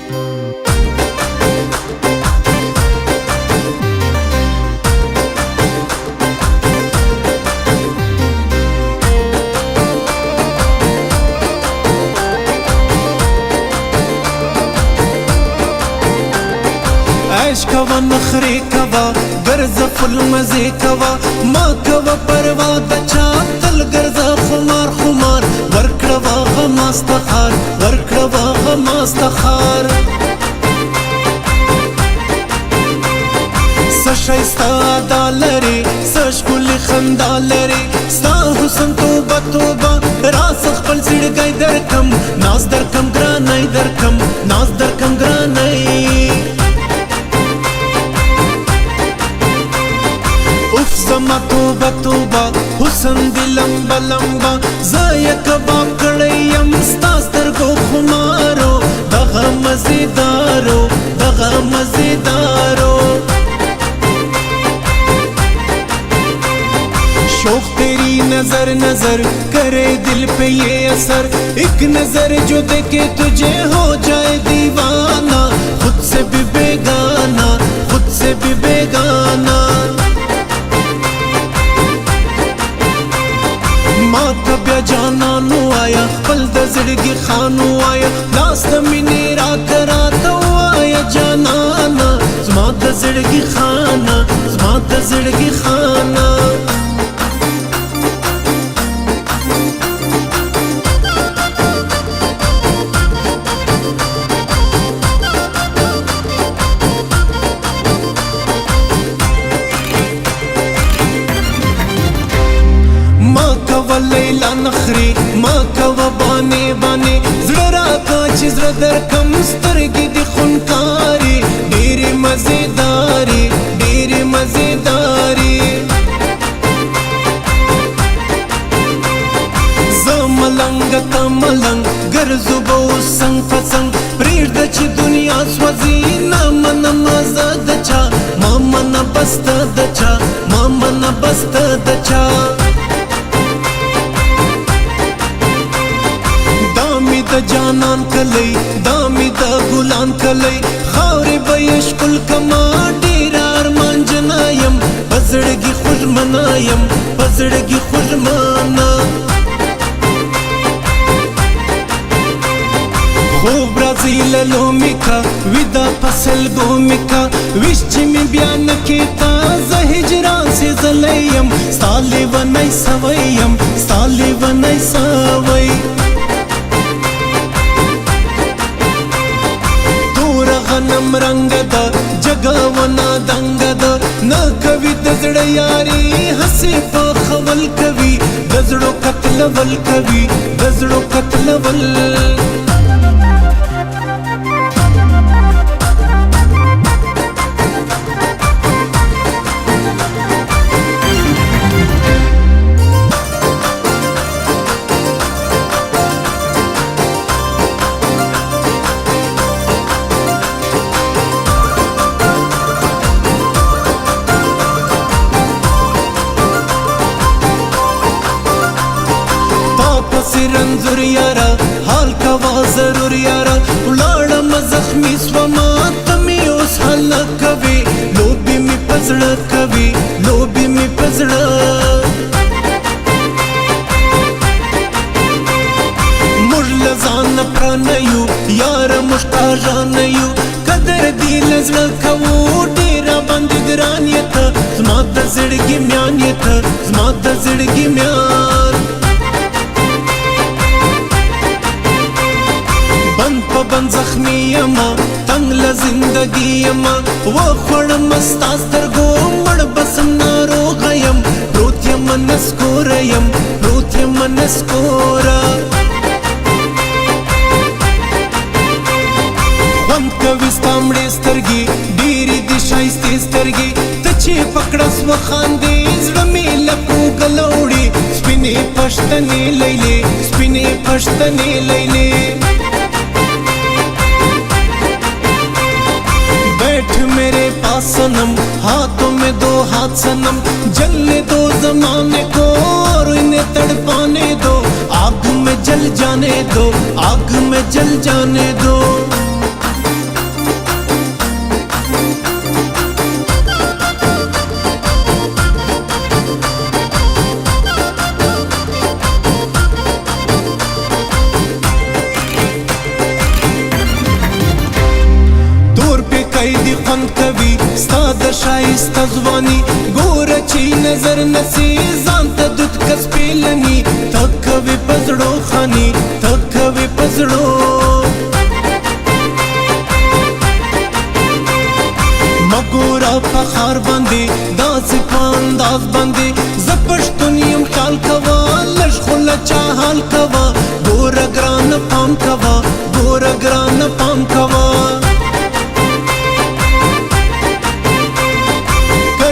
ऐश कवा नखरे कवा गर्ज फुल मजे कवा माँ कवा परवा दचा तल गर्जा खुमार खुमार वर्कडवा गमास्तखार वर्कडवा गमास्तखार सशैस्ता दालरे सशकुल खंदालरे सा हुसन तोबा तोबा रास खपल सिड़ गई दरकम नाज दरकम ग्रानई दरकम नाज दरकम ग्रानई زما توبه توبه حسن دی لمبا لمبا زایا کباب کړیم ستا سترګو خمارو دغه مزیدارو دغه مزیدارو शौक तेरी नजर नजर करे दिल पे ये असर एक नजर जो देखे तुझे हो जाए दीवाना खुद से भी बेगाना खुद से भी बेगाना माँ कब्या जाना नो आया पल दजड़गी खानो आया लास्ट मिनी रात रात आया जाना ज़मा दजड़गी खाना ज़मा दजड़गी खाना लैला नखरी माँ कवा बाने बाने जरा का चिजर दर कम स्तरगी दी खुनकारी डेरे मजेदारी डेरे मजेदारी मलंग कमलंग गरजुबो संग पसंग प्रेर दची दुनिया स्वजी नामन मजा दचा मामन बस्त दचा मामन बस्त दचा जानान कलई दामी दा गुलान कलई खावरे बयशकुल कमा डेरा अरमान जनायम पजड़गी खुश मनायम पजड़गी खुश माना खूब ब्राजील लोमिका विदा फसल गोमिका विश्च में बयान केता जहिजरान से जलयम साले वनई सवयम साले वनई सवय गनम रंगद जगवना दंगद न कवि दजड़ यारी हंसे खवल कवि दजड़ो कतलवल कवि दजड़ो कतलवल रंजुर यारा हाल कवा जरूर यारा उलाड़ा मजख्मी स्वमा तमी उस हाल कवि लोबी में पजड़ा कवि लोबी में पजड़ा मुरलजान प्राणयु यार मुश्ताजानयु कदर दी लजड़ा कवो डेरा बंद ग्रानियत ज़मा दजड़गी म्यानियत ज़मा दजड़गी म्यान बन जख्मी यमा तंगल जिंदगी यमा वो खड़ मस्तास्तर गो मड़ बसम नारो गयम प्रोत्यम नस्कोरयम प्रोत्यम नस्कोरा हम कवि स्तामड़े स्तरगी डीरी दिशाई स्तरगी तचे पकड़स व खांदे जड़मे लपू गलौड़ी स्पिने पश्तने लैले स्पिने पश्तने लैले मेरे पास सनम हाथों में दो हाथ सनम जलने दो जमाने को और इन्हें तड़पाने दो आग में जल जाने दो आग में जल जाने दो کوي ستا د ښایسته ځواني ګوره چې نظر نسي ځان ته دود کس پیلني ته کوې په زړو خاني ته کوې په زړو مګوره په ښار باندې داسې په انداز باندې زه پښتون یم خیال کوه لږ خو له چا حال کوه ګوره ګرانه پام کوه ګوره ګرانه پام کوه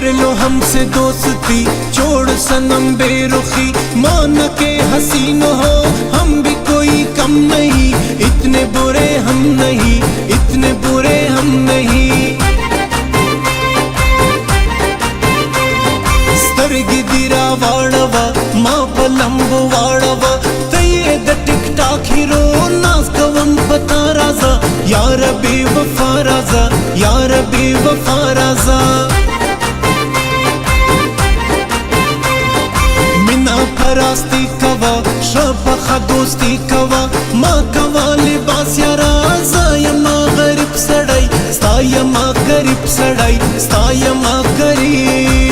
कर लो हमसे दोस्ती छोड़ सनम बेरुखी मान के हसीन हो हम भी कोई कम नहीं इतने बुरे हम नहीं इतने बुरे हम नहीं स्तरगी दिरा वाड़वा माँ पलम्बो वाड़वा तये द टिक टाक हीरो नाज कवम पता राजा यार बेवफा राजा यार बेवफा राजा راستی کوا شپخه دوستی کوا ما کوا لباس یارا زایما غریب سړی ستا یما غریب سړی ستا یما غریب